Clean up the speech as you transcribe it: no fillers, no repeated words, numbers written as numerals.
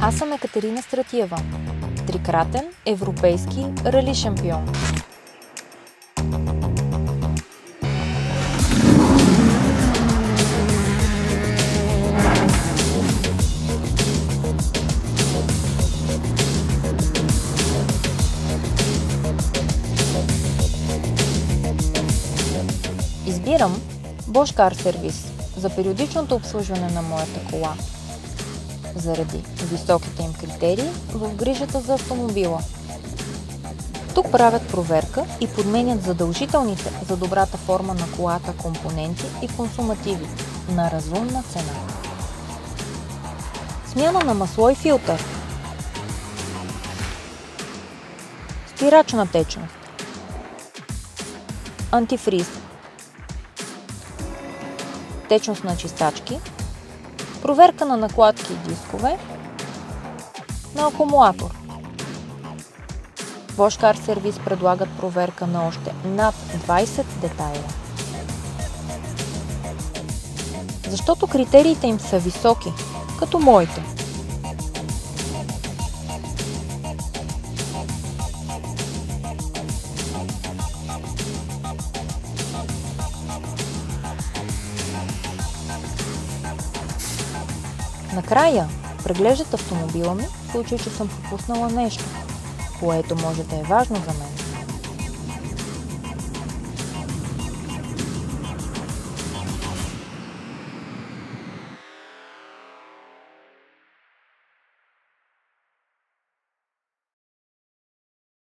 Аз съм Екатерина Стратиева, трикратен европейски рали шампион. Избирам Bosch Car Service за периодичното обслужване на моята кола, заради високите им критерии в грижата за автомобила. Тук правят проверка и подменят задължителните за добрата форма на колата компоненти и консумативи на разумна цена. Смяна на масло и филтър. Спирач на течност. Антифриз. Течност на чистачки. Проверка на накладки и дискове. На акумулатор. Bosch Car Service предлагат проверка на още над 20 детайла. Защото критериите им са високи, като моите. Накрая преглеждат автомобила ми, в случай, че съм пропуснала нещо, което може да е важно за мен.